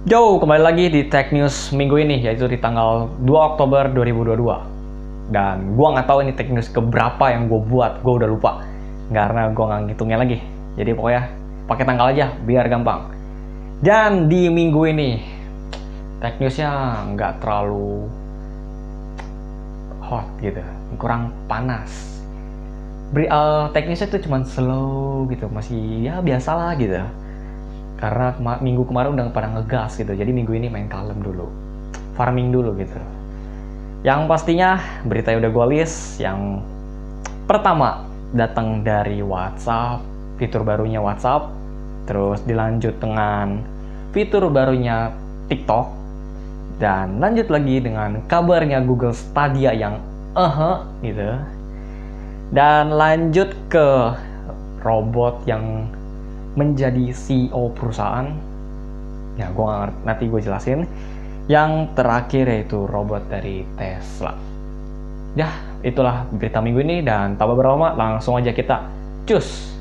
Yo, kembali lagi di Tech News minggu ini, yaitu di tanggal 2 Oktober 2022. Dan gua nggak tahu ini Tech News keberapa yang gue buat, gue udah lupa. Karena gua nggak ngitungnya lagi. Jadi pokoknya pakai tanggal aja, biar gampang. Dan di minggu ini, Tech Newsnya nggak terlalu hot gitu, kurang panas. Tech Newsnya tuh cuman slow gitu, masih ya biasalah gitu. Karena minggu kemarin udah pada ngegas gitu, jadi minggu ini main kalem dulu, farming dulu gitu. Yang pastinya berita yang udah gue list, yang pertama datang dari WhatsApp, fitur barunya WhatsApp, terus dilanjut dengan fitur barunya TikTok, dan lanjut lagi dengan kabarnya Google Stadia yang gitu, dan lanjut ke robot yang menjadi CEO perusahaan. Ya, gue nggak ngerti, nanti gue jelasin. Yang terakhir yaitu robot dari Tesla. Ya, itulah berita minggu ini, dan tanpa berlama langsung aja kita cus.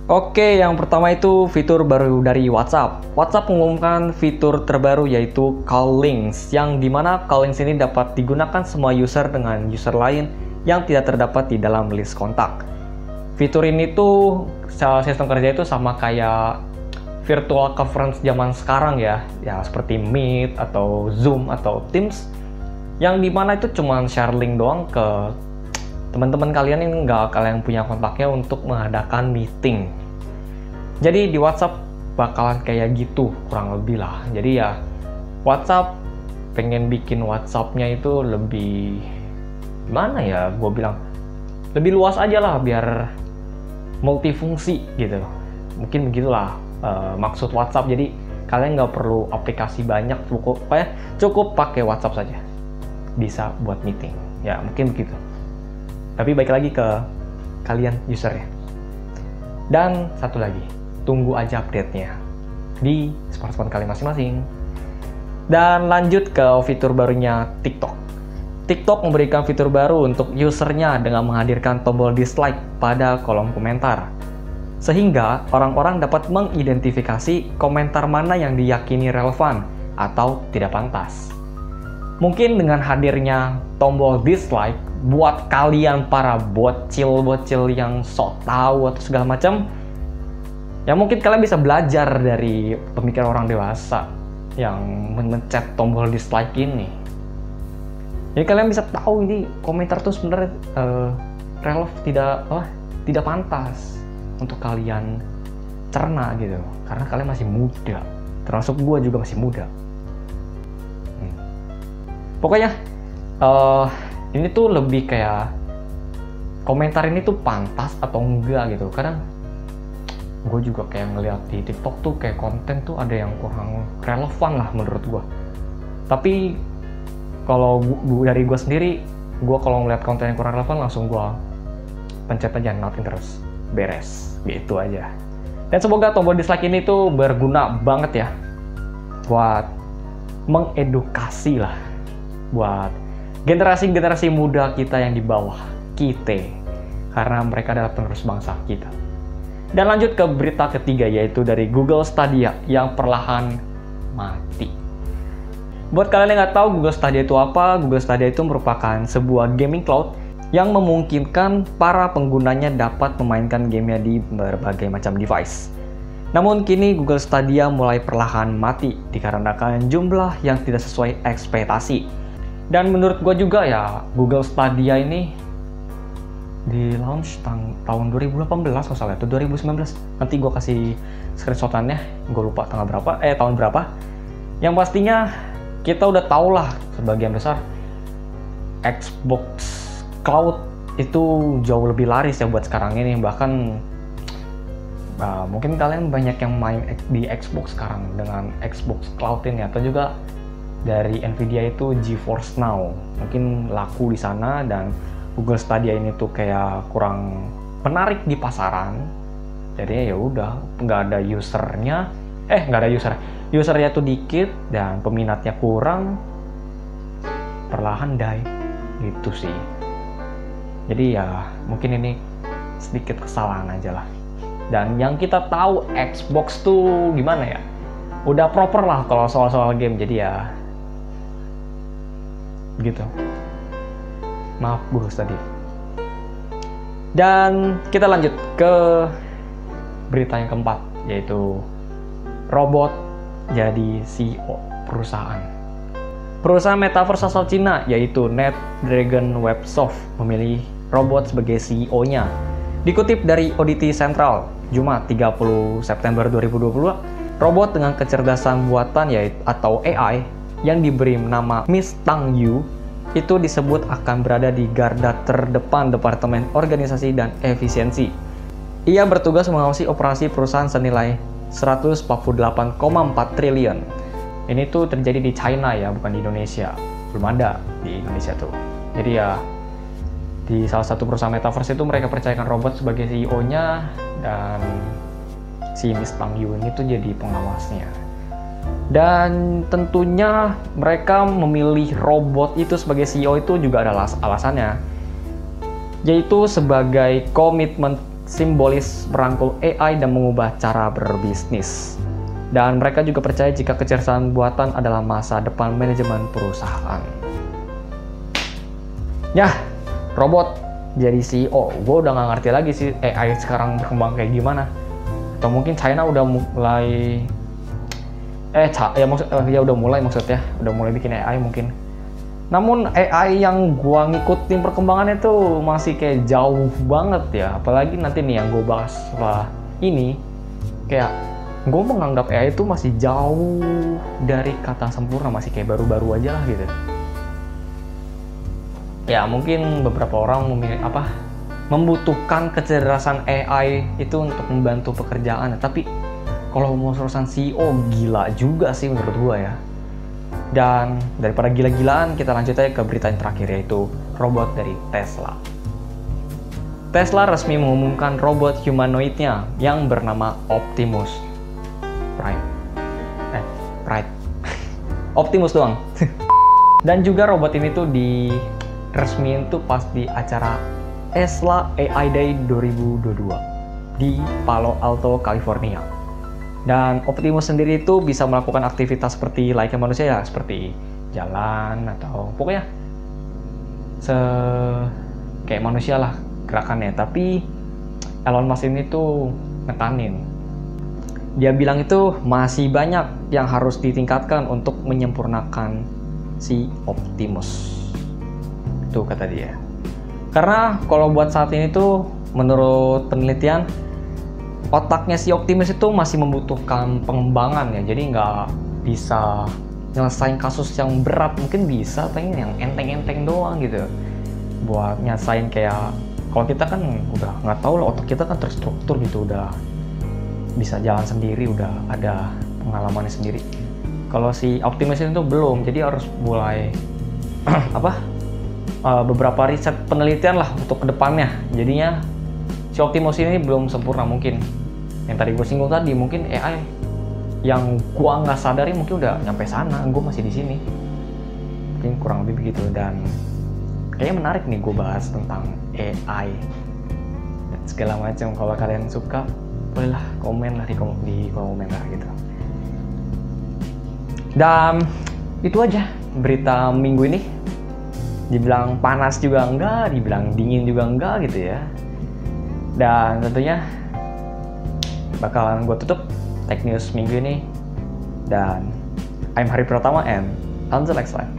Oke, yang pertama itu fitur baru dari WhatsApp. WhatsApp mengumumkan fitur terbaru yaitu Call Links, yang dimana Call Links ini dapat digunakan semua user dengan user lain yang tidak terdapat di dalam list kontak. Fitur ini tuh sistem kerja itu sama kayak virtual conference zaman sekarang ya seperti Meet atau Zoom atau Teams, yang dimana itu cuma share link doang ke teman-teman kalian yang nggak kalian punya kontaknya untuk mengadakan meeting. Jadi di WhatsApp bakalan kayak gitu kurang lebih lah. Jadi ya WhatsApp pengen bikin WhatsApp-nya itu lebih gimana ya, gue bilang lebih luas aja lah biar multifungsi gitu. Mungkin begitulah maksud WhatsApp. Jadi kalian nggak perlu aplikasi banyak, cukup pakai WhatsApp saja bisa buat meeting. Ya mungkin begitu. Tapi balik lagi ke kalian usernya. Dan satu lagi, tunggu aja update-nya di smartphone kalian masing-masing. Dan lanjut ke fitur barunya TikTok. TikTok memberikan fitur baru untuk usernya dengan menghadirkan tombol dislike pada kolom komentar. Sehingga orang-orang dapat mengidentifikasi komentar mana yang diyakini relevan atau tidak pantas. Mungkin dengan hadirnya tombol dislike, buat kalian para bocil-bocil yang sok tahu atau segala macam, ya mungkin kalian bisa belajar dari pemikiran orang dewasa yang mencet tombol dislike ini. Jadi kalian bisa tahu ini komentar tuh sebenarnya tidak pantas untuk kalian cerna gitu, karena kalian masih muda, termasuk gue juga masih muda. Pokoknya ini tuh lebih kayak komentar ini tuh pantas atau enggak gitu. Kadang gue juga kayak ngeliat di TikTok tuh kayak konten tuh ada yang kurang relevan lah menurut gue. Tapi kalau dari gue sendiri, gue kalau ngeliat konten yang kurang relevan langsung gue pencet aja nothing, terus beres gitu aja. Dan semoga tombol dislike ini tuh berguna banget ya buat mengedukasi lah buat generasi-generasi muda kita yang di bawah kita, karena mereka adalah penerus bangsa kita. Dan lanjut ke berita ketiga, yaitu dari Google Stadia yang perlahan mati. Buat kalian yang nggak tahu Google Stadia itu apa, Google Stadia itu merupakan sebuah gaming cloud yang memungkinkan para penggunanya dapat memainkan gamenya di berbagai macam device. Namun kini Google Stadia mulai perlahan mati dikarenakan jumlah yang tidak sesuai ekspektasi. Dan menurut gue juga ya, Google Stadia ini di launch tahun 2018 kalau salah, atau 2019. Nanti gue kasih screenshotannya, gue lupa tahun berapa. Yang pastinya kita udah tau lah sebagian besar Xbox Cloud itu jauh lebih laris ya buat sekarang ini. Bahkan mungkin kalian banyak yang main di Xbox sekarang dengan Xbox Cloud ini, atau juga dari Nvidia itu GeForce Now mungkin laku di sana. Dan Google Stadia ini tuh kayak kurang menarik di pasaran, jadi ya udah nggak ada usernya tuh dikit dan peminatnya kurang, perlahan die gitu sih. Jadi ya mungkin ini sedikit kesalahan aja lah. Dan yang kita tahu Xbox tuh gimana ya, udah proper lah kalau soal-soal game, jadi ya gitu. Maaf Gus tadi. Dan kita lanjut ke berita yang keempat, yaitu robot jadi CEO perusahaan. Perusahaan metaverse asal Cina, yaitu NetDragon Websoft, memilih robot sebagai CEO-nya. Dikutip dari Oddity Central, Jumat 30 September 2022, robot dengan kecerdasan buatan atau AI yang diberi nama Miss Tang Yu itu disebut akan berada di garda terdepan Departemen Organisasi dan Efisiensi. Ia bertugas mengawasi operasi perusahaan senilai 148,4 triliun. Ini tuh terjadi di China ya, bukan di Indonesia. Belum ada di Indonesia tuh. Jadi ya, di salah satu perusahaan metaverse itu mereka percayakan robot sebagai CEO-nya, dan si Miss Tang Yu ini tuh jadi pengawasnya. Dan tentunya mereka memilih robot itu sebagai CEO itu juga ada alasannya, yaitu sebagai komitmen simbolis merangkul AI dan mengubah cara berbisnis. Dan mereka juga percaya jika kecerdasan buatan adalah masa depan manajemen perusahaan. Ya, robot jadi CEO. Gue udah nggak ngerti lagi sih AI sekarang berkembang kayak gimana. Atau mungkin China udah mulai udah mulai bikin AI mungkin. Namun AI yang gua ngikutin perkembangannya tuh masih kayak jauh banget ya. Apalagi nanti nih yang gue bahas setelah ini, kayak gue menganggap AI itu masih jauh dari kata sempurna, masih kayak baru-baru aja lah gitu. Ya mungkin beberapa orang membutuhkan kecerdasan AI itu untuk membantu pekerjaan, tapi kalau mau urusan CEO gila juga sih menurut gue ya. Dan daripada gila-gilaan, kita lanjut aja ke berita yang terakhir, yaitu robot dari Tesla. Tesla resmi mengumumkan robot humanoidnya yang bernama Optimus Prime. Optimus doang. Dan juga robot ini tuh resmiin tuh pas di acara Tesla AI Day 2022 di Palo Alto, California. Dan Optimus sendiri itu bisa melakukan aktivitas seperti layaknya manusia ya, seperti jalan atau pokoknya kayak manusia lah gerakannya. Tapi Elon Musk ini tuh ngetanin. Dia bilang itu masih banyak yang harus ditingkatkan untuk menyempurnakan si Optimus. Itu kata dia. Karena kalau buat saat ini tuh menurut penelitian, otaknya si Optimus itu masih membutuhkan pengembangan ya, jadi nggak bisa nyelesain kasus yang berat. Mungkin bisa, pengen yang enteng-enteng doang gitu. Buat nyesain kayak, kalau kita kan udah nggak tahu lah, otak kita kan terstruktur gitu, udah bisa jalan sendiri, udah ada pengalamannya sendiri. Kalau si Optimus itu belum, jadi harus mulai beberapa riset penelitian lah untuk kedepannya. Jadinya si Optimus ini belum sempurna mungkin. Yang tadi gue singgung tadi, mungkin AI yang gue nggak sadari mungkin udah nyampe sana, gue masih di sini. Mungkin kurang lebih begitu. Dan kayaknya menarik nih gue bahas tentang AI dan segala macam. Kalau kalian suka, bolehlah komen lah di komen lah gitu. Dan itu aja berita minggu ini. Dibilang panas juga enggak, dibilang dingin juga enggak gitu ya. Dan tentunya bakalan gue tutup Tech News minggu ini. Dan I'm Hari Pratama, and until next time.